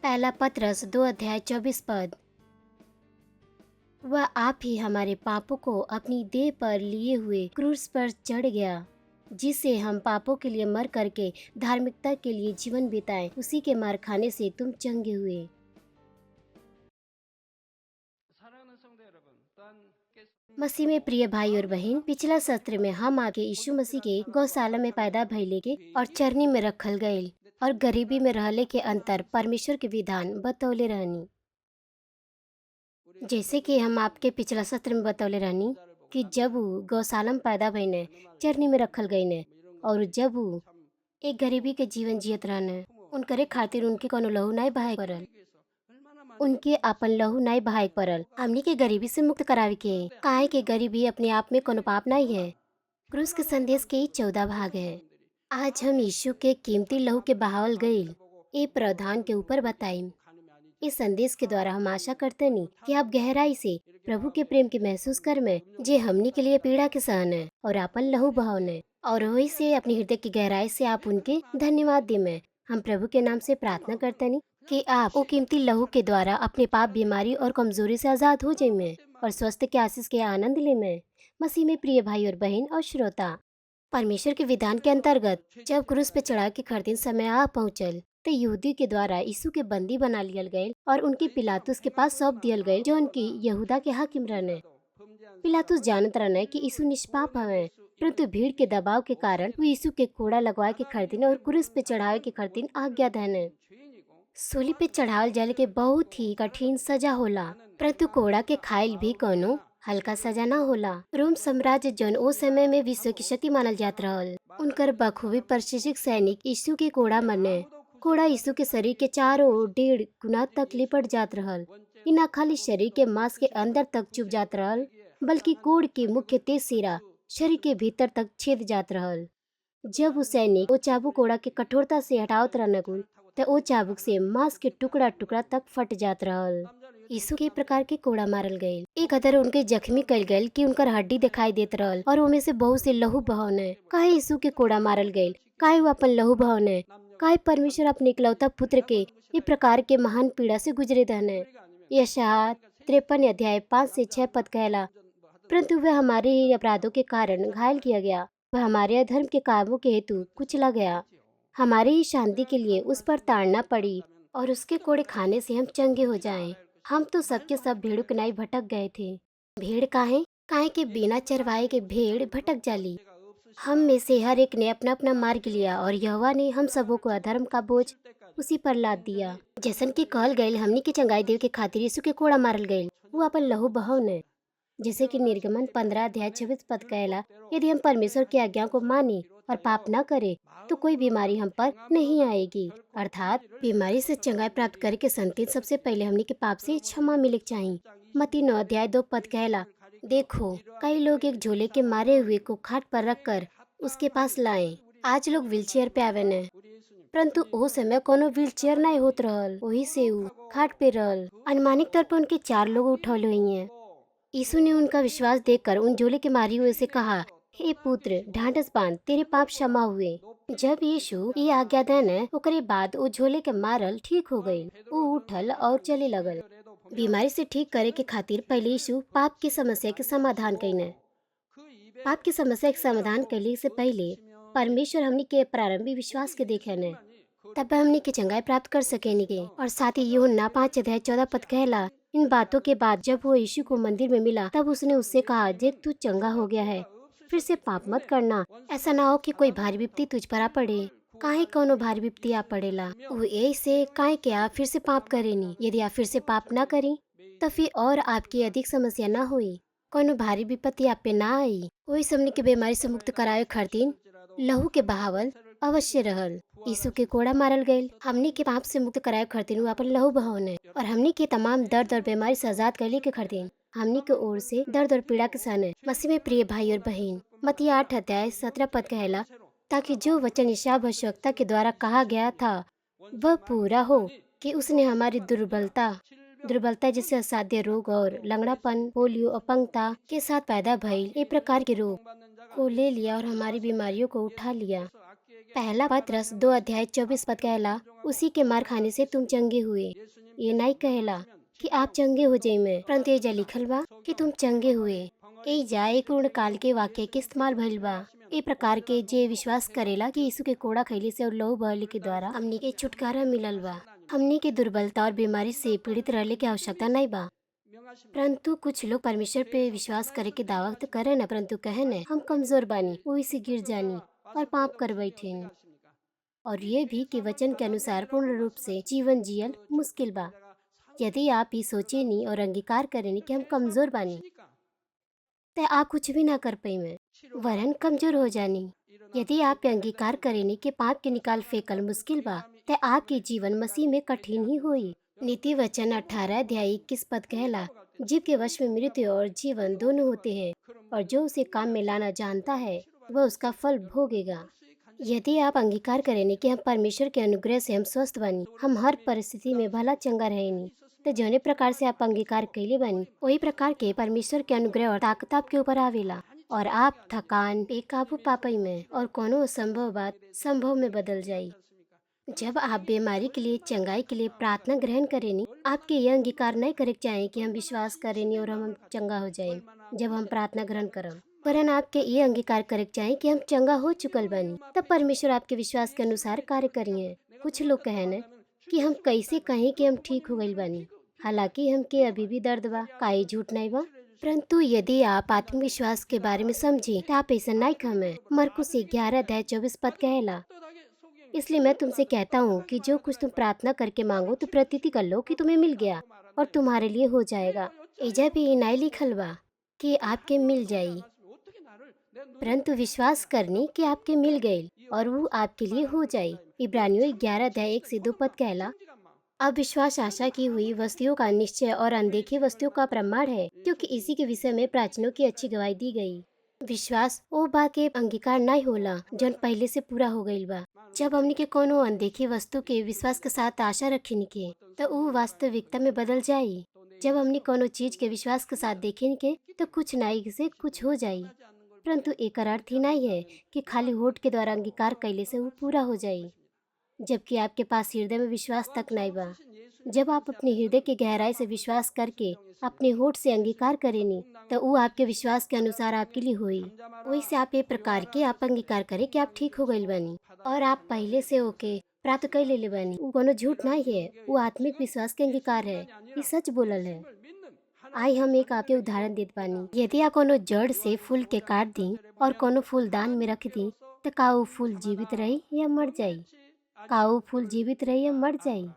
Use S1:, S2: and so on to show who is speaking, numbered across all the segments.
S1: पहला पतरस 2 अध्याय 24 पद। वह आप ही हमारे पापों को अपनी देह पर लिए हुए क्रूस पर चढ़ गया, जिससे हम पापों के लिए मर करके धार्मिकता के लिए जीवन बिताएं। उसी के मार खाने से तुम चंगे हुए। मसीह में प्रिय भाई और बहन, पिछला सत्र में हम आके यीशु मसीह के गौशाला में पैदा भइले के और चरनी में रखल गए और गरीबी में रहले के अंतर परमेश्वर के विधान बतौले रहनी। जैसे कि हम आपके पिछला सत्र में बतौले रहनी कि जब वो गौशाला में पैदा भइने, चरनी में रखल गईने और जब वो एक गरीबी के जीवन जियत रहने, उनकरे खातिर उनके कोनो लहू नहीं बहाए पड़ल। उनके अपन लहू नहीं बहाए पड़ल हमनी के गरीबी से मुक्त करावे के। काहे के गरीबी अपने आप में कोनो पाप नहीं है। क्रूस के संदेश के ही 14 भाग है। आज हम यीशु के कीमती लहू के बहावल गईल ए प्रावधान के ऊपर बताइम। इस संदेश के द्वारा हम आशा करते नहीं कि आप गहराई से प्रभु के प्रेम के महसूस कर में जे हमनी के लिए पीड़ा के सहन है और अपन लहू बहावने और वही से अपने हृदय की गहराई से आप उनके धन्यवाद दे में। हम प्रभु के नाम से प्रार्थना करते नहीं कि आप वो कीमती लहू के द्वारा अपने पाप, बीमारी और कमजोरी से आजाद हो जाए में और स्वास्थ्य के आशीष के आनंद ले में। मसीह में प्रिय भाई और बहन और श्रोता, परमेश्वर के विधान के अंतर्गत जब क्रूस पे चढ़ा के खरीदिन समय आ पहुँचल तो यहूदी के द्वारा यीशु के बंदी बना लियल गए और उनके पिलातुस के पास सौंप दियल गए, जो उनकी यहूदा के हाकिम रहने। पिलातुस जानत रहने कि यीशु निष्पाप हवे, परंतु भीड़ के दबाव के कारण वो यीशु के कोड़ा लगवा के खरीदिन और क्रूस पे चढ़ावे के खरीदिन आज्ञा देने। सूली पे चढ़ावल जाले के बहुत ही कठिन सजा होला, परंतु कोड़ा के खाइल भी कोनो हल्का सजा न होला। रोम साम्राज्य जौन ओ समय में विश्व की शक्ति मानल जात रहल, उनकर बखूबी प्रशिक्षित सैनिक यीशु के कोड़ा मरने। कोड़ा यीशु के शरीर के चारों ओर 1.5 गुना तक लिपट जात रहल। इ न खाली शरीर के मांस के अंदर तक चुभ जात रहल, बल्कि कोड़ के मुख्य तेज सिरा शरीर के भीतर तक छेद जात रहल। जब वो सैनिक वो चाबुक कोड़ा के कठोरता से हटावत रहने कुल तो वो चाबुक से मांस के टुकड़ा टुकड़ा तक फट जात रहल। यीशु के प्रकार के कोड़ा मारल गए। एक अदर उनके जख्मी कल गए कि उनकर हड्डी दिखाई देत रहल और उनमें से बहुत से लहू बहावने। काहे यीशु के कोड़ा मारल गए, काहे वो अपन लहू बहावने, काहे परमेश्वर अपने इकलौता पुत्र के ये प्रकार के महान पीड़ा से गुजरे रहने। यशायाह 53 अध्याय 5 से 6 पद कहला, परंतु वह हमारे ही अपराधों के कारण घायल किया गया, वह हमारे अधर्म के कामों के हेतु कुचला गया। हमारे ही शांति के लिए उस पर ताड़ना पड़ी और उसके कोड़े खाने से हम चंगे हो जाएं। हम तो सबके सब भेड़ों के नाई भटक गए थे। भेड़ काहे काहे के बिना चरवाए के भेड़ भटक जाली। हम में से हर एक ने अपना अपना मार्ग लिया और यहोवा ने हम सबों को अधर्म का बोझ उसी पर लाद दिया। जैसन की कहल गईल हमनी के चंगाई देव के खातिर यीशु के कोड़ा मारल गईल, वो अपन लहू बहावने। जैसे कि निर्गमन 15 अध्याय 26 पद कहला, यदि हम परमेश्वर की आज्ञा को माने और पाप न करे तो कोई बीमारी हम पर नहीं आएगी। अर्थात बीमारी से चंगाई प्राप्त करे के संकेत सबसे पहले हमनी के पाप से क्षमा मिले चाहिए। मत्ती 9 अध्याय 2 पद कहला, देखो कई लोग एक झोले के मारे हुए को खाट पर रखकर उसके पास लाए। आज लोग व्हीलचेयर पे आवे ने, परंतु ओ समय कोनो व्हीलचेयर नहीं होत रहल, वही से ऊ खाट पे रहल। अनुमानिक तौर पर उनके 4 लोग उठौल हुई हैं। यीशु ने उनका विश्वास देखकर उन झोले के मारी हुए से कहा, हे पुत्र ढांढस बांध, तेरे पाप क्षमा हुए। जब यीशु ये आज्ञा देने ओकरे बाद वो झोले के मारल ठीक हो गई। वो उठल और चले लगल। बीमारी से ठीक करे के खातिर पहले यीशु पाप की समस्या के समाधान कईने। पाप की समस्या के समाधान करने से पहले परमेश्वर हमनी के प्रारंभिक विश्वास के देखे ने, तब हमनी के चंगाई प्राप्त कर सकेंगे। और साथ ही यूहन्ना 5 अध्याय 14 पद कहला, इन बातों के बाद जब वो यीशु को मंदिर में मिला तब उसने उससे कहा, जे तू चंगा हो गया है, फिर से पाप मत करना। ऐसा ना हो कि कोई भारी विपत्ति तुझ पर आ पड़े। काहे कोनो भारी विपत्ति आ पड़ेला, वो ऐसे काहे के आप फिर से पाप करेनी। यदि आप फिर से पाप ना करी तो फिर और आपकी अधिक समस्या ना हुई, कोनो भारी विपत्ति आप पे ना आई। वही समनी के बीमारी से मुक्त करावे खातिर लहू के बहावल अवश्य रहल। यीशु के कोड़ा मारल गईल हमनी के पाप से मुक्त करावे खातिर वो अपन लहू बहावने और हमनी के तमाम दर्द और बीमारी से आजाद करने के खातिर हमनी के ओर से दर्द और पीड़ा के सहने। मसीह में प्रिय भाई और बहन, मत्ती 8 अध्याय 17 पद कहला, ताकि जो वचन यशायाह भविष्यवक्ता के द्वारा कहा गया था वह पूरा हो कि उसने हमारी दुर्बलता जैसे असाध्य रोग और लंगड़ापन, पोलियो, अपंगता के साथ पैदा भइल एक प्रकार के रोग को ले लिया और हमारी बीमारियों को उठा लिया। पहला पत्रस 2 अध्याय 24 पद कहला, उसी के मार खाने से तुम चंगे हुए। ये नहीं कहला कि आप चंगे हो जाई में, परंतु एजा लिखल बा कि तुम चंगे हुए। एजा एक पूर्ण काल के वाक्य के इस्तेमाल भइल बा। ए प्रकार के जे विश्वास करेला कि यीशु के कोड़ा खैली से और लहू बहले के द्वारा हमनी के छुटकारा मिलल बा। हमनी के दुर्बलता और बीमारी से पीड़ित रहले के आवश्यकता नहीं बा। परंतु कुछ लोग परमेश्वर पे विश्वास करे के दावा तो करे न, परंतु कहे न हम कमजोर बानी, वही से गिर जानी और पाप कर बैठे। और ये भी कि वचन के अनुसार पूर्ण रूप से जीवन जियल मुश्किल बा। यदि आप ये सोचे नी और अंगीकार करेनी कि हम कमजोर बानी, तो आप कुछ भी ना कर पाई में, वरन कमजोर हो जानी। यदि आप ये अंगीकार करेनी कि पाप के निकाल फेंकल मुश्किल बा, तो आपके जीवन मसीह में कठिन ही होई। नीति वचन 18 अध्याय 21 पद कहला, जीव के वश में मृत्यु और जीवन दोनों होते हैं, और जो उसे काम में लाना जानता है वह उसका फल भोगेगा। यदि आप अंगीकार करेनी कि हम परमेश्वर के अनुग्रह से हम स्वस्थ बानी, हम हर परिस्थिति में भला चंगा रहेनी, तो जौने प्रकार से आप अंगीकार कैले बानी, वही प्रकार के परमेश्वर के अनुग्रह और ताकत आपके ऊपर आवेला, और आप थकान पे काबू पापई में और कोनो असंभव बात संभव में बदल जाई। जब आप बीमारी के लिए, चंगाई के लिए प्रार्थना ग्रहण करेनी, आपके यह अंगीकार नहीं करे के चाहे कि हम विश्वास करेनी और हम चंगा हो जाए जब हम प्रार्थना ग्रहण करम, वरन आपके ये अंगीकार करे के चाहे कि हम चंगा हो चुकल बानी, तब परमेश्वर आपके विश्वास के अनुसार कार्य करिए। कुछ लोग कहन कि हम कैसे कहें कि हम ठीक हो गइल बानी, हालांकि हमके अभी भी दर्द बा, काई झूठ नहीं बा। परंतु यदि आप आत्मविश्वास के बारे में समझे तो आप ऐसा नहीं खमे। मरकुस 11 अध्याय 24 पद कहला, इसलिए मैं तुमसे कहता हूँ कि जो कुछ तुम प्रार्थना करके मांगो तो प्रतीति कर लो कि तुम्हें मिल गया और तुम्हारे लिए हो जाएगा। एजा भी नहीं लिखल बा कि आपके मिल जाई, परंतु विश्वास करनी कि आपके मिल गए और वो आपके लिए हो जाई। इब्रानियों 11 अध्याय 1 से 2 पद कहला, अब विश्वास आशा की हुई वस्तुओं का निश्चय और अनदेखी वस्तुओं का प्रमाण है, क्योंकि इसी के विषय में प्राचीनों की अच्छी गवाही दी गई। विश्वास ओ बा के अंगीकार नहीं होला जौन पहले से पूरा हो गईल बा। जब हमनी के कोनो अनदेखी वस्तु के विश्वास के साथ आशा रखी के, तो वो वास्तविकता में बदल जाई। जब हमनी कोनो चीज के विश्वास के साथ देखे के, तो कुछ नहीं से कुछ हो जाई, परंतु एक अर्थ ही नहीं है कि खाली होठ के द्वारा अंगीकार कैले से वो पूरा हो जाई, जबकि आपके पास हृदय में विश्वास तक नहीं बा। जब आप अपने हृदय के गहराई से विश्वास करके अपने होठ से अंगीकार करेनी, तो वो आपके विश्वास के अनुसार आपके लिए हुई। वही से आप ये प्रकार के आप अंगीकार करें कि आप ठीक हो गइल बानी और आप पहले से होके प्राप्त कर ले बानी। वो कोनो झूठ नहीं है, वो आत्मिक विश्वास के अंगीकार है, ये सच बोलल है। आई हम एक आपके उदाहरण देत बानी। यदि आप कोनो जड़ से फूल के काट दी और कोनो फूल दान में रख दी, तो का वो फूल जीवित रही या मर जाई? का वो फूल जीवित रही या मर जाई?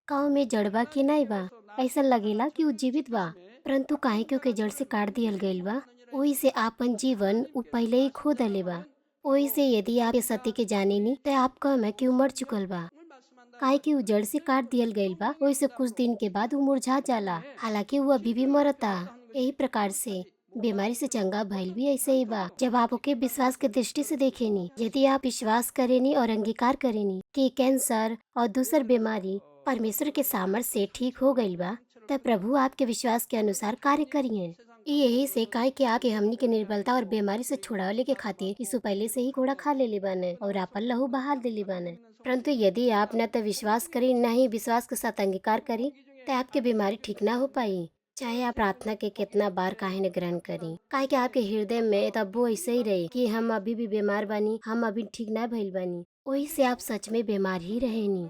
S1: गाँव में जड़ बा कि नहीं बा? ऐसा लगेला कि उ जीवित बा, परंतु काहे क्योंकि जड़ से काट दियल गईल बा, ओही से आपन जीवन उ पहले ही खो दले बा। ओही से यदि आप ये सत्य के जाने नी, तो आप कहे कि उ मर चुकल बा, काहे कि उ जड़ से काट दियल गईल बा। ओही से कुछ दिन के बाद उ मुरझा जाला, हालांकि वो अभी भी मरता। यही प्रकार से बीमारी से चंगा भइल भी ऐसे ही बा, जब आप ओके विश्वास के दृष्टि से देखेनी। यदि आप विश्वास करेनी और अंगीकार करेनी कि कैंसर और दूसर बीमारी परमेश्वर के सामर्थ्य से ठीक हो गईल बा, तब प्रभु आपके विश्वास के अनुसार कार्य करिए। यही से काहे कि आपके हमनी के निर्बलता और बीमारी से छुड़ावले के खातिर यीशु पहले से ही घोड़ा खा लेले बाने और आपन लहू बहा देले बाने। परंतु यदि आप न तो विश्वास करी न ही विश्वास के साथ अंगीकार करी, तो आपके बीमारी ठीक ना हो पाई, चाहे आप प्रार्थना के कितना बार काहे न ग्रहण करी। काहे कि आपके हृदय में तब वो ऐसे ही रही कि हम अभी भी बीमार बानी, हम अभी ठीक ना भइल बानी। वही से आप सच में बीमार ही रहेनी।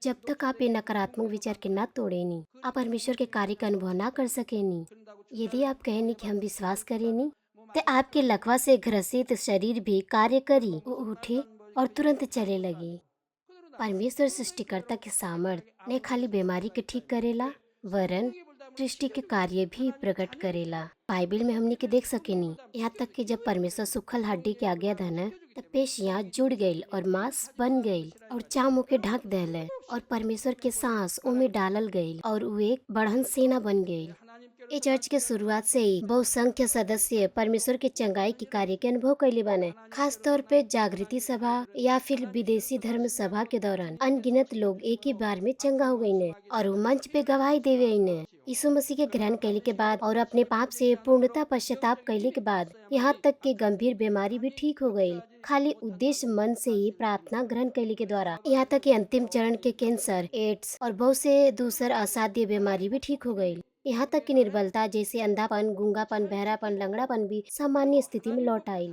S1: जब तक आप ये नकारात्मक विचार के ना तोड़ेनी, आप परमेश्वर के कार्य का अनुभव ना कर सकेनी। यदि आप कहेनी कि हम विश्वास करेनी, तो आपके लकवा से ग्रसित शरीर भी कार्य करी, वो उठे और तुरंत चले लगी। परमेश्वर सृष्टिकर्ता के सामर्थ ने खाली बीमारी के ठीक करेला, वरन सृष्टि के कार्य भी प्रकट करेला। बाइबल में हमने के देख सकेनी, यहाँ तक कि जब परमेश्वर सुखल हड्डी के आज्ञा धन, तब पेशियां जुड़ गईल और मांस बन गईल और चाम के ढक देले, और परमेश्वर के सांस उमे डालल गईल और वो एक बढ़न सेना बन गईल। ये चर्च के शुरुआत से ही बहुसंख्य सदस्य परमेश्वर के चंगाई के कार्य के अनुभव कैले बने। खास तौर पे जागृति सभा या फिर विदेशी धर्म सभा के दौरान अनगिनत लोग एक ही बार में चंगा हो गई ने और वो मंच पे गवाही देवे ने। यीशु मसीह के ग्रहण कैले के बाद और अपने पाप से पूर्णतः पश्चाताप कैले के बाद यहाँ तक कि गंभीर बीमारी भी ठीक हो गई, खाली उद्देश्य मन से ही प्रार्थना ग्रहण कैले के द्वारा। यहाँ तक कि अंतिम चरण के कैंसर, एड्स और बहुत से दूसर असाध्य बीमारी भी ठीक हो गई। यहाँ तक कि निर्बलता जैसे अंधापन, गूंगापन, बहरापन, लंगड़ापन भी सामान्य स्थिति में लौट आई।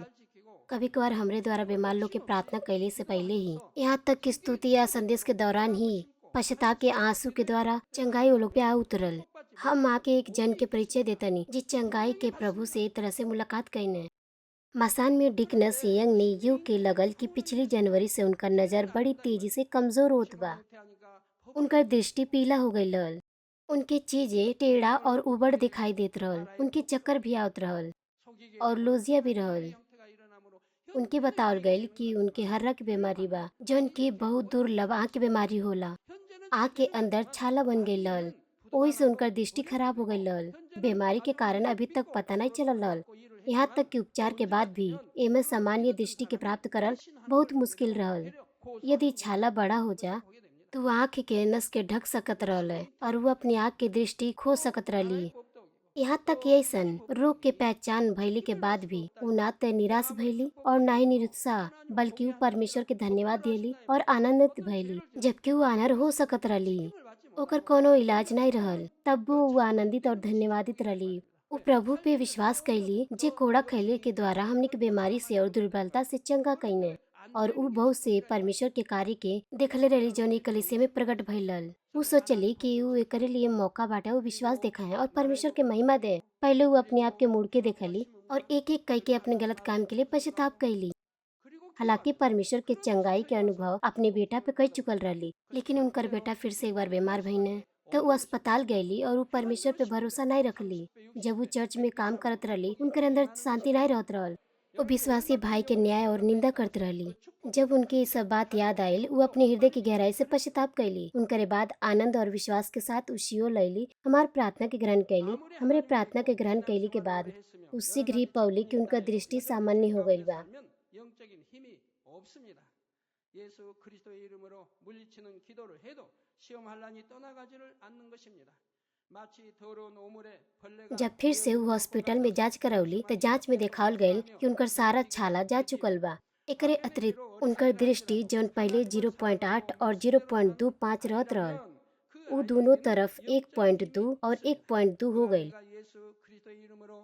S1: कभी कभार हमरे द्वारा बीमार लोग के प्रार्थना कैले से पहले ही, यहाँ तक कि स्तुति या संदेश के दौरान ही पश्चाताप के आंसू के द्वारा चंगाई वो लोग पे आ उतरल। हम आके एक जन के परिचय देतनी जी चंगाई के प्रभु से एक तरह से मुलाकात कईने। मसान में डिकनस यंग ने यू के लगल कि पिछली जनवरी से उनका नजर बड़ी तेजी से कमजोर होत बा। उनका दृष्टि पीला हो गई लल। उनके चीजें टेढ़ा और उबड़ दिखाई देत रहल। उनके चक्कर भी आवत रहल और लोजिया भी रहल। उनके बतावल गईल कि उनके हर्रा की बीमारी बा, जौन की बहुत दुर्लभ आँख की बीमारी होला। आँख के अंदर छाला बन गई लल, ओही से उनका दृष्टि खराब हो गई लल। बीमारी के कारण अभी तक पता नहीं चलल लल। यहाँ तक कि उपचार के बाद भी एमे सामान्य दृष्टि के प्राप्त करल बहुत मुश्किल रहल। यदि छाला बड़ा हो जा तो वो आँख के नस के ढक सकत रहल और वो अपनी आँख की दृष्टि खो सकत रहली। यहाँ तक कि ऐसन रोग के पहचान भइले के बाद भी वो ना तो निराश भइली और ना ही निरुत्साह, बल्कि वो परमेश्वर के धन्यवाद दिली और आनंदित भइली। जबकि वो अनर हो सकत रहली, ओकर कोनो इलाज नहीं रहल, तब वो आनंदित और धन्यवादित रहली। वो प्रभु पे विश्वास कैली जे कोड़ा खैले के द्वारा हमनी के बीमारी से और दुर्बलता से चंगा कईने। और ऊ बहुत से परमेश्वर के कार्य के देखले रहली जौन ई कलीसिया में प्रकट भइलल। ऊ सोचली कि ऊ एकरे लिए मौका बाटे वो विश्वास दिखाए और परमेश्वर के महिमा दे। पहले वो अपने आप के मुड़ के देखली और एक एक कई के अपने गलत काम के लिए पश्चाताप कैली। हालांकि परमेश्वर के चंगाई के अनुभव अपने बेटा पे कर चुकल रहली, लेकिन उनकर बेटा फिर से एक बार बीमार भइने तो वो अस्पताल गईली और वो परमेश्वर पे भरोसा नहीं रखली। जब वो चर्च में काम करत रहली उनके अंदर शांति नहीं रहत रहल। वो विश्वासी भाई के न्याय और निंदा करत रहली। जब उनकी सब बात याद आयल वो अपने हृदय की गहराई से पश्चाताप कैली। उनके बाद आनंद और विश्वास के साथ उसियो लैली हमार प्रार्थना के ग्रहण कैली। हमरे प्रार्थना के ग्रहण कैली के बाद उस शीघ्र ही पौली कि उनका दृष्टि सामान्य हो गई बा।
S2: 예수 그리스도의 이름으로 물리치는 기도를 해도 시험 환란이 떠나가지를 않는 것입니다. 마치 더러운 오물에 벌레가
S1: जब फिर से वो हॉस्पिटल में जांच करौली तो जांच में देखावल गयल कि उनकर सारा छाला जा चुकल बा। एकरे अतिरिक्त उनकर दृष्टि जौन पहले 0.8 और 0.25 रहत रहल, उ दोनों तरफ 1.2 और 1.2 हो गई।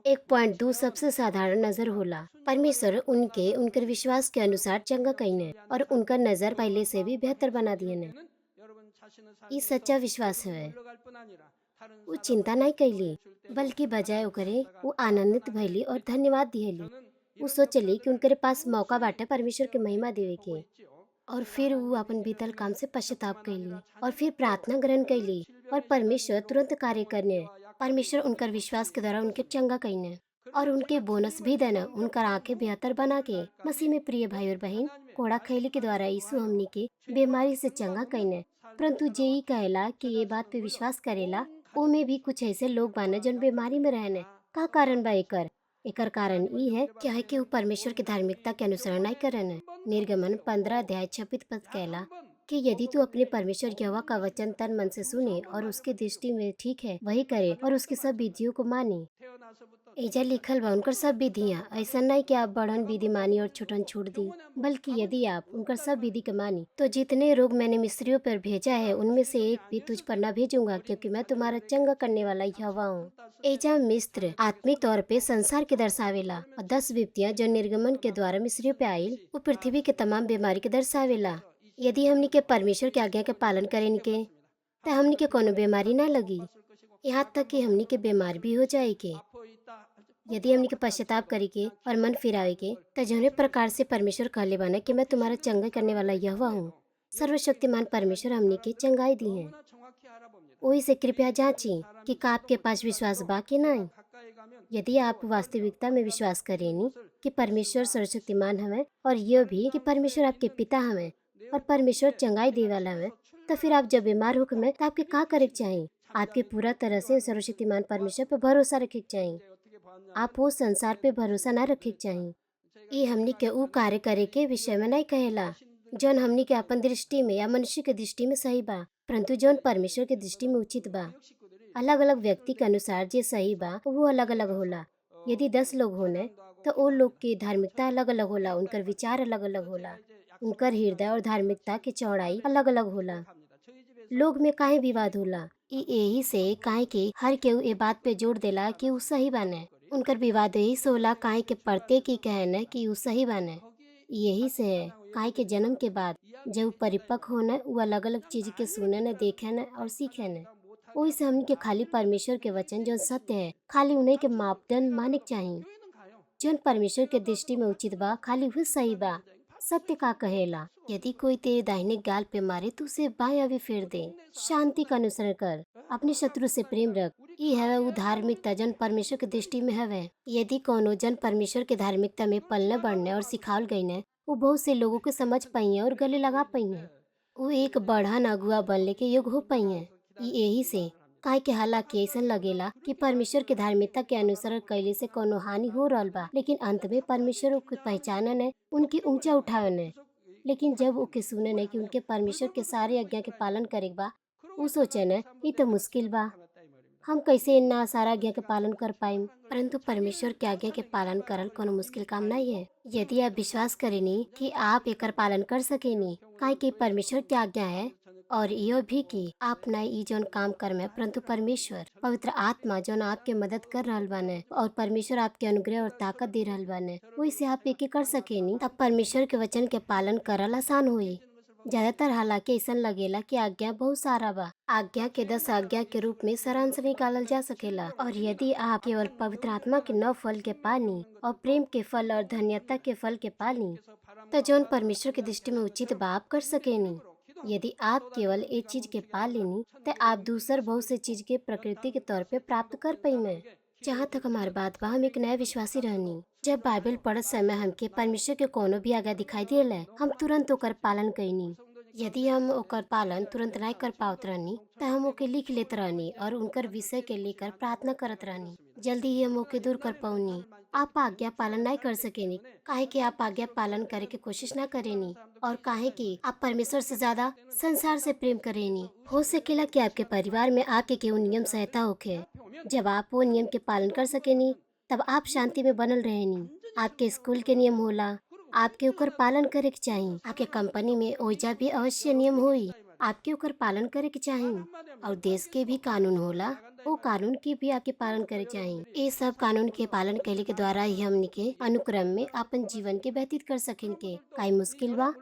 S1: 1.2 सबसे साधारण नजर होला। परमेश्वर उनके उनकर विश्वास के अनुसार चंगा कईने और उनका नजर पहले से भी बेहतर बना दिए। ये सच्चा विश्वास है। वो चिंता नहीं कैली, बल्कि बजाय ओकरे वो आनंदित भइली और धन्यवाद दिहली। वो सोचली कि उनके पास मौका बाटे परमेश्वर के महिमा देवे के। और फिर वो अपन बीतल काम से पश्चाताप कैली और फिर प्रार्थना ग्रहण कैली और परमेश्वर तुरंत कार्य करने। परमेश्वर उनकर विश्वास के द्वारा उनके चंगा कईने और उनके बोनस भी देना उनकर आंखें बेहतर बना के। मसीह में प्रिय भाई और बहन, कोड़ा खैली के द्वारा यीशु हमनी के बीमारी से चंगा कईने। परंतु जे ई कहेला कि ये बात पे विश्वास करेला, ओमे भी कुछ ऐसे लोग बाने जन बीमारी में रहने। का कारण बा एकर? एकर कारण ई है क्या है कि वो परमेश्वर की धार्मिकता के अनुसरण नहीं करन। निर्गमन 15 अध्याय 26 पद कहला कि यदि तू अपने परमेश्वर यहोवा का वचन तन मन से सुने और उसके दृष्टि में ठीक है वही करे और उसकी सब विधियों को मानी। एजा लिखल बा उनकर सब विधियाँ, ऐसा नहीं कि आप बड़न विधि मानी और छोटन छोड़ दी, बल्कि यदि आप उनकर सब विधि के मानी तो जितने रोग मैंने मिस्रियों पर भेजा है उनमें से एक भी तुझ पर न भेजूंगा, क्योंकि मैं तुम्हारा चंगा करने वाला यहोवा हूँ। एजा मिस्र आत्मिक तौर पे संसार के दर्शावेला और 10 विपत्तियाँ जो निर्गमन के द्वारा मिस्रियों पे आयल वो पृथ्वी के तमाम बीमारी के दर्शावेला। यदि हमनी के परमेश्वर के आज्ञा के पालन करें के तो हमनी के कोनो बीमारी ना लगी, यहाँ तक कि हमनी के बीमार भी हो जाए के। यदि हमनी के पश्चाताप करे के और मन फिरावे के तो जौने प्रकार से परमेश्वर कहले बाना कि मैं तुम्हारा चंगा करने वाला यहोवा हूँ। सर्वशक्तिमान परमेश्वर हमनी के चंगाई दी है। वही से कृपया जांची कि का आपके पास विश्वास बा कि नहीं। यदि आप वास्तविकता में विश्वास करेनी कि परमेश्वर सर्वशक्तिमान हमें और यह भी कि परमेश्वर आपके पिता हमें और परमेश्वर चंगाई दे वाला हमें, तो फिर आप जब बीमार होकर में तो आपके का करे के चाहिए? आपके पूरा तरह से सर्वशक्तिमान परमेश्वर पर भरोसा रखे के चाहिए। आप वो संसार पे भरोसा ना रखे के चाहिए। ये हमनी के ऊ कार्य करे के विषय में नहीं कहेला जौन हमनी के अपन दृष्टि में या मनुष्य के दृष्टि में सही बा, परंतु जौन परमेश्वर के दृष्टि में उचित बा। अलग अलग व्यक्ति के अनुसार जे सही बा वो अलग अलग होला। यदि 10 लोग होने तो ओ लोग की धार्मिकता अलग अलग होला, उनकर विचार अलग अलग होला, उनकर हृदय और धार्मिकता की चौड़ाई अलग अलग होला। लोग में काहे विवाद होला? यही से काहे कि हर केहू ए बात पे जोर देला कि उ सही बाने। उनकर विवाद यही से होला काहे के प्रत्येक ही कहने कि उ सही बाने। यही से है काहे के जन्म के बाद जब उ परिपक्व होने उ अलग अलग चीज के सुने न, देखे न और सीखे न। ओही से हमनी के खाली परमेश्वर के वचन जो सत्य है खाली उन्हीं के मापदंड माने के चाही। जौन परमेश्वर के दृष्टि में उचित बा खाली वही सही बा। सत्य का कहेला, यदि कोई तेरे दाहिने गाल पे मारे तो उसे बायां भी फेर दे। शांति का अनुसरण कर, अपने शत्रु से प्रेम रख। ई हवे उ धार्मिकता जन परमेश्वर के दृष्टि में हवे। यदि कोनो जन परमेश्वर के धार्मिकता में पलने बढ़ने और सिखावल गई ने, वो बहुत से लोगों के समझ पाई और गले लगा पाई है। वो एक बढ़न अगुआ बनने के योग्य हो पाई है। यही से काहे के हालांकि ऐसा लगेला कि परमेश्वर के धार्मिकता के अनुसरण कैले से कोनो हानि हो रहल बा, लेकिन अंत में परमेश्वर के पहचानन है, उनकी ऊंचा उठावन है। लेकिन जब ओके सुने न कि उनके परमेश्वर के सारे आज्ञा के पालन करे के बा, उ सोचे न ई तो मुश्किल बा, हम कैसे इतना सारा आज्ञा के पालन कर पाएम। परंतु परमेश्वर के आज्ञा के पालन करल कोनो मुश्किल काम नहीं है। यदि आप विश्वास करेनी कि आप एकर पालन कर सकेनी, काहे कि परमेश्वर की आज्ञा है। और यह भी कि आप न ई जौन काम कर में, परंतु परमेश्वर पवित्र आत्मा जौन आपके मदद कर रहल बाने और परमेश्वर आपके अनुग्रह और ताकत दे रहल बाने, वही से आप एके कर सकेनी। तब परमेश्वर के वचन के पालन करल आसान हुई। ज्यादातर हालांकि ऐसा लगेला कि आज्ञा बहुत सारा बा। आज्ञा के 10 आज्ञा के रूप में सारांश निकालल जा सकेला। और यदि आप केवल पवित्र आत्मा के 9 फल के पानी और प्रेम के फल और धन्यता के फल के पानी, तो जौन परमेश्वर के दृष्टि में उचित बा आप कर सकेनी। यदि आप केवल एक चीज के पा लेनी तो आप दूसर बहुत से चीज के प्रकृति के तौर पे प्राप्त कर पाई। जहाँ तक हमारी बात बा, हम एक नया विश्वासी रहनी। जब बाइबल पढ़त समय हमके परमेश्वर के कोनो भी आज्ञा दिखाई दिले, हम तुरंत ओकर पालन कईनी। यदि हम ओकर पालन तुरंत नहीं कर पावत रहनी तो हम ओके लिख लेत रहनी और उनकर विषय के लेकर प्रार्थना करत रहनी। जल्दी ही हम ओके दूर कर पाऊनी। आप आज्ञा पालन नहीं कर सकेनी काहे कि आप आज्ञा पालन करे के कोशिश ना करेनी, और काहे कि आप परमेश्वर से ज्यादा संसार से प्रेम करेनी। हो सकेला कि आपके परिवार में आपके केहू नियम संहिता होखे। जब आप वो नियम के पालन कर सकेनी तब आप शांति में बनल रहेनी। आपके स्कूल के नियम होला, आपके ओकर पालन करे के चाही। आपके कंपनी में ओइजा भी अवश्य नियम होई, आपके ओकर पालन करे के चाही। और देश के भी कानून होला, वो कानून की भी आपके पालन करे चाही। ये सब कानून के पालन कैले के द्वारा ही हमनी के अनुक्रम में अपन जीवन के व्यतीत कर सकें के। काई मुश्किल बा?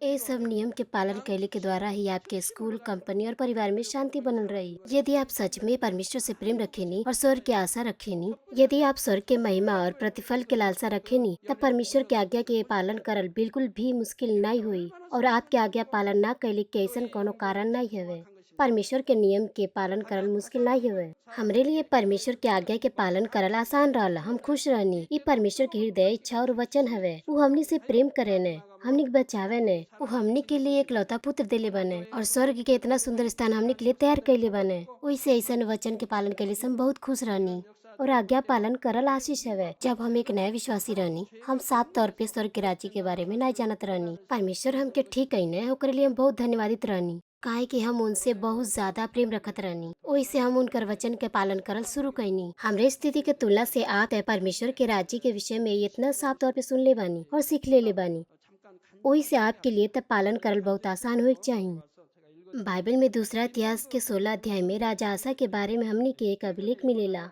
S1: ये सब नियम के पालन कैले के द्वारा ही आपके स्कूल, कंपनी और परिवार में शांति बनल रही। यदि आप सच में परमेश्वर से प्रेम रखेनी और स्वर्ग की आशा रखेनी, यदि आप स्वर्ग के महिमा और प्रतिफल के लालसा रखेनी, तब परमेश्वर के आज्ञा के पालन करल बिल्कुल भी मुश्किल नहीं हुई। और आपके आज्ञा पालन न कैले के ऐसा कोनो कारण नहीं हवे। परमेश्वर के नियम के पालन करल मुश्किल नहीं हुए। हमरे लिए परमेश्वर के आज्ञा के पालन करल आसान रहला। हम खुश रहनी। ये परमेश्वर के हृदय, इच्छा और वचन हवे। वो हमनी से प्रेम करे ने, हमनी के बचावे ने। वो हमनी के लिए एक लौता पुत्र देले बने और स्वर्ग के इतना सुंदर स्थान हमनी के लिए तैयार कैले बने। वैसे ऐसा वचन के पालन कैले से हम बहुत खुश रहनी और आज्ञा पालन करल आशीष हवे। जब हम एक नया विश्वासी रहनी, हम साफ तौर पे स्वर्ग के राज्य के बारे में नहीं जानत रहनी। परमेश्वर हमके ठीक कईने, ओकरे लिए हम बहुत धन्यवादित रहनी काहे कि हम उनसे बहुत ज्यादा प्रेम रखत रहनी। वैसे हम उनकर वचन के पालन करल शुरू कईनी। हमरे स्थिति के तुलना से आप परमेश्वर के राज्य के विषय में इतना साफ तौर पे सुन ले बानी और सीख ले बानी। वही से आपके लिए तब पालन करल बहुत आसान हो चाहिए। बाइबल में दूसरा इतिहास के 16 अध्याय में राजा आसा के बारे में हमनी के एक अभिलेख मिलेला।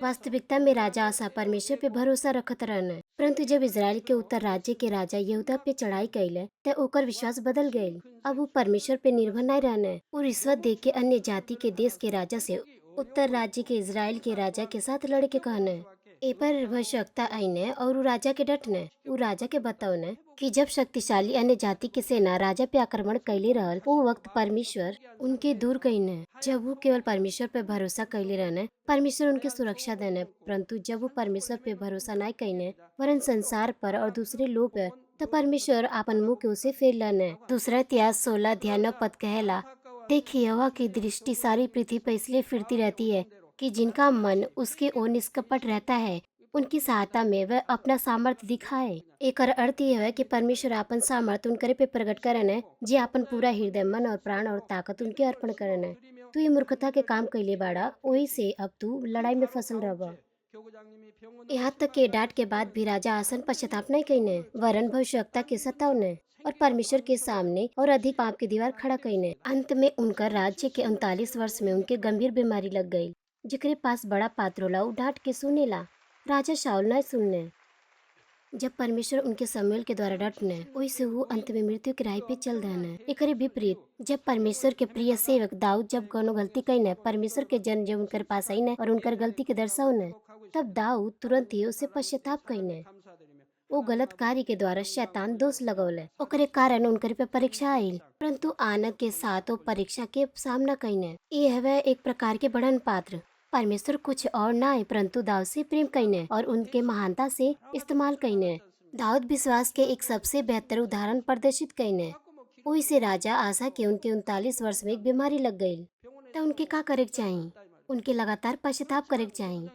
S1: वास्तविकता में राजा आसा परमेश्वर पे भरोसा रखत रहने, परंतु जब इजराइल के उत्तर राज्य के राजा यहूदा पे चढ़ाई कैले तो ओकर विश्वास बदल गये। अब वो परमेश्वर पे निर्भर नहीं रहने। वो रिश्वत दे के अन्य जाति के देश के राजा से उत्तर राज्य के इजराइल के राजा के साथ लड़ के कहने। ए पर भविष्यवक्ता आईने और उ राजा के डटने। उ राजा के बताओने कि जब शक्तिशाली अन्य जाति के सेना राजा पे आक्रमण कैले रहल, वो वक्त परमेश्वर उनके दूर कईने। जब वो केवल परमेश्वर पे भरोसा कैले रहने, परमेश्वर उनके सुरक्षा देने। परंतु जब वो परमेश्वर पे भरोसा नहीं कईने वरन संसार पर और दूसरे लोग पर, तो परमेश्वर आपन मुंह के उसे फेर लाने। दूसरा इतिहास 16 अध्याय 9 पद कहेला, देखिए यहोवा की दृष्टि सारी पृथ्वी पर इसलिए फिरती रहती है कि जिनका मन उसके ओर निष्कपट रहता है, उनकी सहायता में वह अपना सामर्थ्य दिखाए। एक अर्थ यह है कि परमेश्वर अपन सामर्थ्य उनकरे पे प्रकट करने जे अपन पूरा हृदय, मन और प्राण और ताकत उनके अर्पण करने। तू ये मूर्खता के काम कैले बाड़ा, वही से अब तू लड़ाई में फसल रह। यहाँ तक के डांट के बाद भी राजा आसन पश्चाताप नहीं कईने, वरन भविष्यवक्ता के सतावने और परमेश्वर के सामने और अधिक पाप की दीवार खड़ा कईने। अंत में उनका राज्य के 39 वर्ष में उनके गंभीर बीमारी लग गई, जिकरे पास बड़ा पात्रोला उ डांट के सुनेला, राजा शाऊल न सुनने। जब परमेश्वर उनके समूएल के द्वारा डटने, वही से वो अंत में मृत्यु की राह पे चल दहने। एकरे विपरीत जब परमेश्वर के प्रिय सेवक दाऊद जब कोनो गलती कईने, परमेश्वर के जन जब उनकर पास आईने और उनकर गलती के दर्शावने, तब दाऊद तुरंत ही उसे पश्चाताप कईने। वो गलत कार्य के द्वारा शैतान दोष लगौले, ओकरे कारण उनकर पे परीक्षा आईल, परंतु आनंद के साथ वो परीक्षा के सामना कईने। ये हवे एक प्रकार के बढ़न पात्र। परमेश्वर कुछ और ना है परंतु दाऊद से प्रेम कईने और उनके महानता से इस्तेमाल कईने। दाऊद विश्वास के एक सबसे बेहतर उदाहरण प्रदर्शित कईने। वही से राजा आशा के उनके 39 वर्ष में एक बीमारी लग गई, तो उनके का करे के चाहिए? उनके लगातार पश्चाताप करे के चाहिए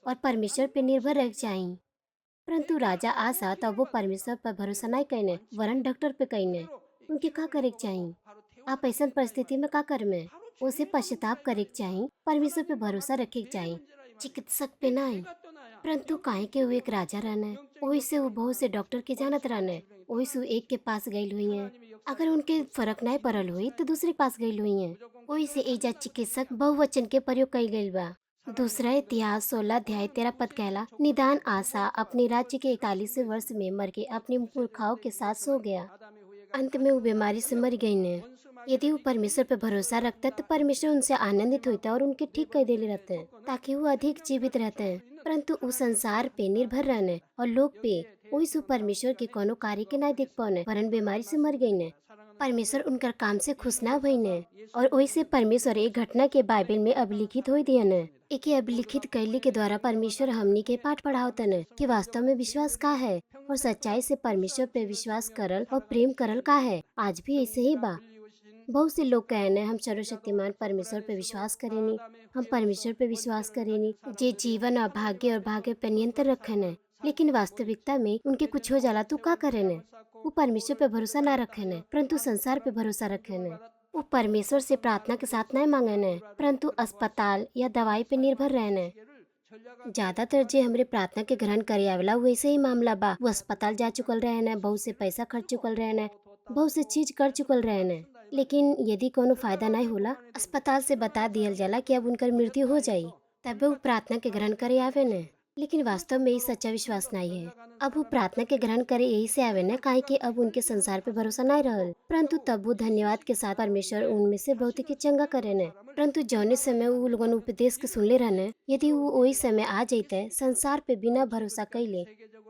S1: और परमेश्वर पे निर्भर रहे के चाहिए। परंतु राजा आशा तब वो परमेश्वर पर भरोसा नहीं कईने, वरन डॉक्टर पे कईने। उनके का करे के चाहिए? आप ऐसा परिस्थिति में का कर में उसे पश्चाताप करे के चाहिए, परमेश्वर पे भरोसा रखे के चाहिए, चिकित्सक पे नहीं। परंतु काहे के वो एक राजा रहने, वही से वो बहुत से डॉक्टर के जानत रहने, वही से वो एक के पास गई हुई है। अगर उनके फर्क नहीं पड़ल हुई तो दूसरे पास गई हुई है। वही से एजा चिकित्सक बहुवचन के प्रयोग कई गई बा। दूसरा इतिहास 16 अध्याय 13 पद कहला, निदान आशा अपने राज्य के 41वें वर्ष में मर के अपने पुरखाओं के साथ सो गया। अंत में वो बीमारी से मर गई ने। यदि वो परमेश्वर पर भरोसा रखता तो परमेश्वर उनसे आनंदित होता और उनके ठीक कर देले रहते हैं, ताकि वो अधिक जीवित रहते हैं। परंतु उस संसार पे निर्भर रहने और लोग पे वही सु परमेश्वर के कोनो कार्य के नहीं देख पाने, वरन बीमारी से मर गई ने। परमेश्वर उनकर काम से खुश ना भइने और वही से परमेश्वर एक घटना के बाइबल में अभिलिखित हो दिया ने। एक अभिलिखित कैली के द्वारा परमेश्वर हमनी के पाठ पढ़ावतन कि वास्तव में विश्वास का है और सच्चाई से परमेश्वर पे विश्वास करल और प्रेम करल का है। आज भी ऐसे ही बा। बहुत से लोग कहने हम सर्वशक्तिमान परमेश्वर पे विश्वास करेनी, हम परमेश्वर पे विश्वास करेनी जे जीवन और भाग्य पे नियंत्रण रखने, लेकिन वास्तविकता में उनके कुछ हो जाला तो का करेने? वो परमेश्वर पे भरोसा ना रखेने परंतु संसार पे भरोसा रखेने। वो परमेश्वर से प्रार्थना के साथ नहीं मांगने परंतु अस्पताल या दवाई पे निर्भर रहने। ज्यादातर जे हमरे प्रार्थना के ग्रहण करे आवेला वैसे ही मामला बा। वो अस्पताल जा चुकल रहने, बहुत से पैसा खर्च चुकल रहने, बहुत से चीज कर चुकल रहने, लेकिन यदि कोनो फायदा नहीं होला, अस्पताल से बता दियल जाला कि अब उनकर मृत्यु हो जाई, तब वो प्रार्थना के ग्रहण करे आवे ने। लेकिन वास्तव में ये सच्चा विश्वास नहीं है। अब वो प्रार्थना के ग्रहण करे यही से आवे ने काहे कि अब उनके संसार पे भरोसा नहीं रहल, परंतु तब वो धन्यवाद के साथ परमेश्वर उनमें से बहुत के चंगा करे ने। परंतु जौने समय वो लोगन उपदेश के सुनले रहने, यदि वो वही समय आ जाते संसार पे बिना भरोसा कैले,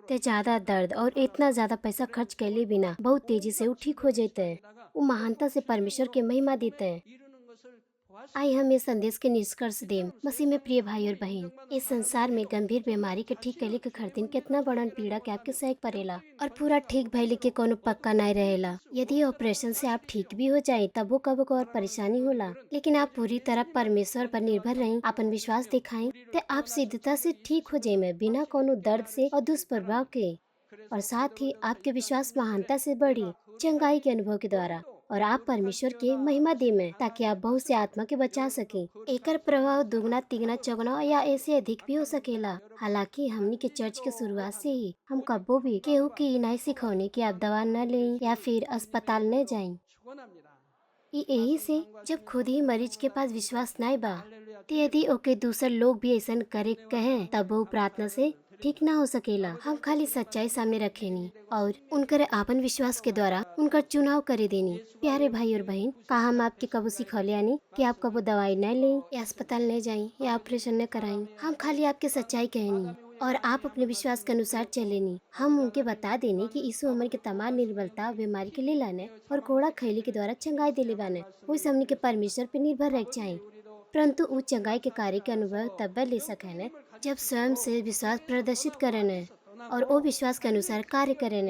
S1: ते ज्यादा दर्द और इतना ज्यादा पैसा खर्च कैले बिना बहुत तेजी से वो ठीक हो जाते। वो महानता से परमेश्वर के महिमा देते हैं। आई हम इस संदेश के निष्कर्ष देम। मसीह में प्रिय भाई और बहन, इस संसार में गंभीर बीमारी के ठीक कैले के खातिर कितना बड़न पीड़ा के आपके सहक पड़ेला और पूरा ठीक भइले के कोनो पक्का नहीं रहेला। यदि ऑपरेशन से आप ठीक भी हो जाए तब वो कबो को और परेशानी होला, लेकिन आप पूरी तरह परमेश्वर पर निर्भर रही, अपन विश्वास दिखाई तो आप सिद्धता से ठीक हो जाए बिना कोनो दर्द से और दुष्प्रभाव के, और साथ ही आपके विश्वास महानता से बढ़ी चंगाई के अनुभव के द्वारा, और आप परमेश्वर के महिमा दे में ताकि आप बहुत से आत्मा के बचा सके। एकर प्रभाव दुगना तिगना चौगुना या ऐसे अधिक भी हो सकेला। हालांकि हमनी के चर्च के शुरुआत से ही हम कब्बो भी केहू की नहीं सिखौने कि आप दवा न लें या फिर अस्पताल न जाएं। यही से जब खुद ही मरीज के पास विश्वास नहीं बा तो यदि ओके दूसर लोग भी ऐसा करे कहें तब वो प्रार्थना से ठीक ना हो सकेला। हम खाली सच्चाई सामने रखेनी और उनकर आपन विश्वास के द्वारा उनका चुनाव करे देनी। प्यारे भाई और बहन, का हम आपके कबो सिखौले आनी कि आप कबो दवाई न लें या अस्पताल न जाएं या ऑपरेशन न कराएं। हम खाली आपके सच्चाई कहनी और आप अपने विश्वास के अनुसार चलेनी। हम उनके बता देनी कि यीशु हमन के तमाम निर्बलता बीमारी के ले लाने और कोड़ा खैली के द्वारा चंगाई दिले बाने। वो हमनी के परमेश्वर पे निर्भर रह चाहिए, परंतु उस चंगाई के कार्य के अनुभव तब ले सके जब स्वयं से विश्वास प्रदर्शित करे और वो विश्वास के अनुसार कार्य करे।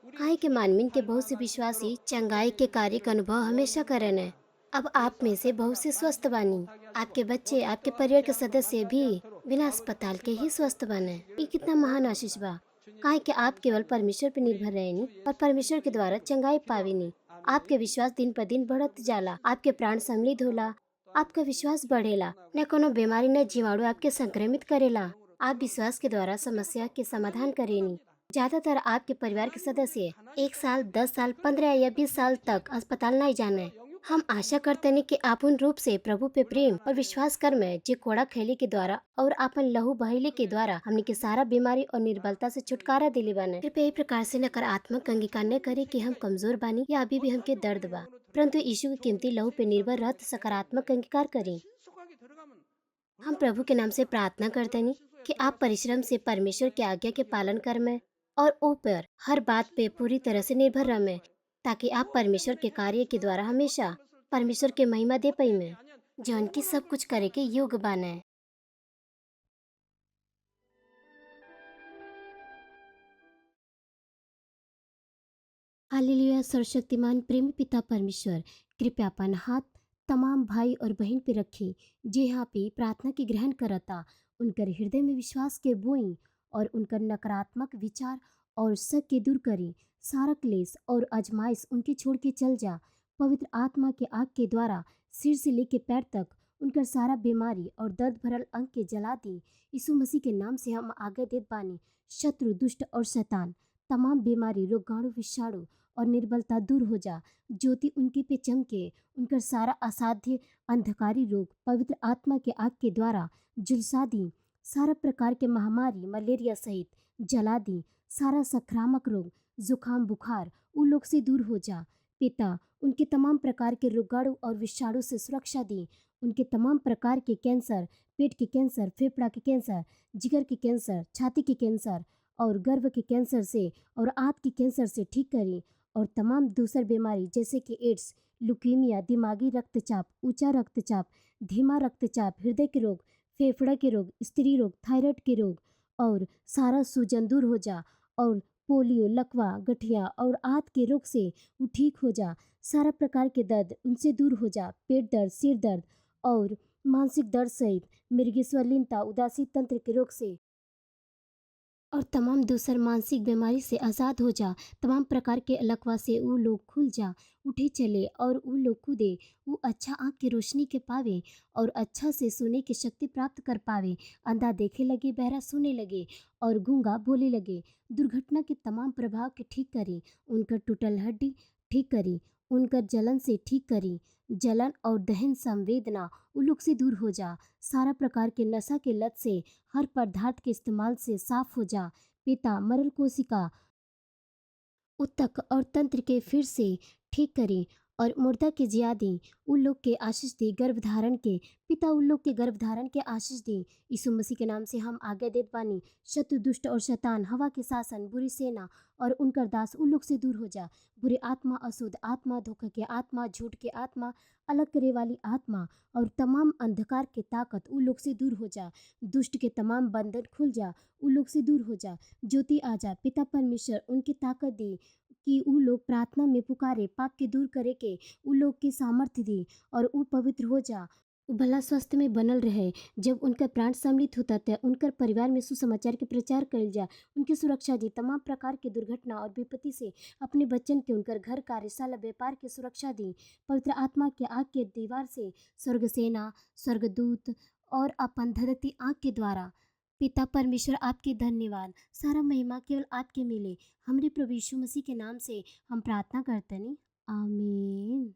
S1: काहे के मानवीन के बहुत से विश्वासी चंगाई के कार्य का अनुभव हमेशा करे। अब आप में से बहुत से स्वस्थ बानी, आपके बच्चे, आपके परिवार के सदस्य भी बिना अस्पताल के ही स्वस्थ बने। ये कितना महान आशीष बा। काहे कि आप केवल परमेश्वर पे निर्भर रहेनी और परमेश्वर के द्वारा चंगाई पावेनी। आपके विश्वास दिन पर दिन बढ़त जाला, आपके प्राण सम्मिलित होला आपका विश्वास बढ़ेला, न कोनो बीमारी न जीवाणु आपके संक्रमित करेला। आप विश्वास के द्वारा समस्या के समाधान करेनी। ज्यादातर आपके परिवार के सदस्य 1 साल, 10 साल, 15 या 20 साल तक अस्पताल नहीं जाने। हम आशा करते हैं कि आपन रूप से प्रभु पे प्रेम और विश्वास कर में जे कोड़ा खेली के द्वारा और आपन लहू बहेली के द्वारा हमने के सारा बीमारी और निर्बलता से छुटकारा दिले बाने। कृपया एक प्रकार से नकारात्मक अंगीकार न करे कि हम कमजोर बानी या अभी भी हमके दर्द बा, परंतु यीशु के कीमती लहू पे निर्भर रहत सकारात्मक अंगीकार करें। हम प्रभु के नाम से प्रार्थना करते हैं कि आप परिश्रम से परमेश्वर की आज्ञा के पालन कर में और ऊपर हर बात पे पूरी तरह से निर्भर रहे, ताकि आप परमेश्वर के कार्य के द्वारा हमेशा परमेश्वर के महिमा दे पाई में, जौन की सब कुछ करे के योग्य बाने। हालेलुया। सर्वशक्तिमान प्रेमी पिता परमेश्वर, कृपया अपन हाथ तमाम भाई और बहन पे रखी जे यहाँ पे प्रार्थना के ग्रहण करता। उनकर हृदय में विश्वास के बोई और उनकर नकारात्मक विचार और शक के दूर करी। सारा क्लेश और आजमाइश उनके छोड़ के चल जा। पवित्र आत्मा के आग के द्वारा सिर से लेके पैर तक उनकर सारा बीमारी और दर्द भरल अंग के जला दी। यीशु मसीह के नाम से हम आगे देत बानी। शत्रु, दुष्ट और शैतान तमाम बीमारी, रोगाणु, विषाणु और निर्बलता दूर हो जा। ज्योति उनके पे चमके। उनकर सारा असाध्य अंधकारी रोग पवित्र आत्मा के आग के द्वारा झुलसा दी। सारा प्रकार के महामारी, मलेरिया सहित जला दी। सारा संक्रामक रोग, जुकाम, बुखार उन लोग से दूर हो जा। पिता, उनके तमाम प्रकार के रोगाणु और विषाणु से सुरक्षा दी। उनके तमाम प्रकार के कैंसर, पेट के कैंसर, फेफड़ा के कैंसर, जिगर के कैंसर, छाती के कैंसर और गर्भ के कैंसर से और आंत के कैंसर से ठीक करी। और तमाम दूसर बीमारी जैसे कि एड्स, लुकीमिया, दिमागी रक्तचाप, ऊंचा रक्तचाप, धीमा रक्तचाप, हृदय के रोग, फेफड़ा के रोग, स्त्री रोग, थायराइड के रोग और सारा सूजन दूर हो जा। और पोलियो, लकवा, गठिया और आंत के रोग से वो ठीक हो जा। सारा प्रकार के दर्द उनसे दूर हो जा। पेट दर्द, सिर दर्द और मानसिक दर्द सहित मृगस्वलीनता, उदासी तंत्र के रोग से और तमाम दूसर मानसिक बीमारी से आज़ाद हो जा। तमाम प्रकार के लकवा से वो लोग खुल जा, उठे चले और वो लोग कूदे। वो अच्छा आँख की रोशनी के पावे और अच्छा से सुने की शक्ति प्राप्त कर पावे। अंधा देखे लगे, बहरा सुने लगे और गूंगा बोले लगे। दुर्घटना के तमाम प्रभाव के ठीक करी। उनकर टूटल हड्डी ठीक करी। उनकर जलन से ठीक करी। जलन और दहन संवेदना उन लोग से दूर हो जा। सारा प्रकार के नशा के लत से, हर पदार्थ के इस्तेमाल से साफ हो जा। पिता, मरल कोशिका, उत्तक और तंत्र के फिर से ठीक करें और मुर्दा के जिया दें। उन लोग के आशीष दी गर्भधारण के। पिता, उन लोग के गर्भधारण के आशीष दी। यीशु मसीह के नाम से हम आज्ञा देत बानी। शत्रु, दुष्ट और शैतान, हवा के शासन, बुरी सेना और उनकर दास उन लोग से दूर हो जा। बुरी आत्मा, अशुद्ध आत्मा, धोखा के आत्मा, झूठ के आत्मा, अलग करे वाली आत्मा और तमाम अंधकार के ताकत उन लोग से दूर हो जा। दुष्ट के तमाम बंधन खुल जा, उन लोग से दूर हो जा। ज्योति आ जा। पिता परमेश्वर उनकी ताकत दी कि उ लोग प्रार्थना में पुकारे, पाप के दूर करे के उ लोग की सामर्थ्य दी और उ पवित्र हो जा। उ भला स्वस्थ में बनल रहे। जब उनका प्राण सम्मिलित होता था, उनकर परिवार में सुसमाचार के प्रचार कइल जा। उनकी सुरक्षा दी। तमाम प्रकार के दुर्घटना और विपत्ति से अपने बच्चन के, उनकर घर, कार्यशाला, व्यापार के सुरक्षा दी। पवित्र आत्मा के आग के दीवार से स्वर्ग सेना, स्वर्गदूत और अपन धरती आग के द्वारा। पिता परमेश्वर, आपके धन्यवाद। सारा महिमा केवल आपके मिले। हमरे प्रभु यीशु मसीह के नाम से हम प्रार्थना करते हैं। आमीन।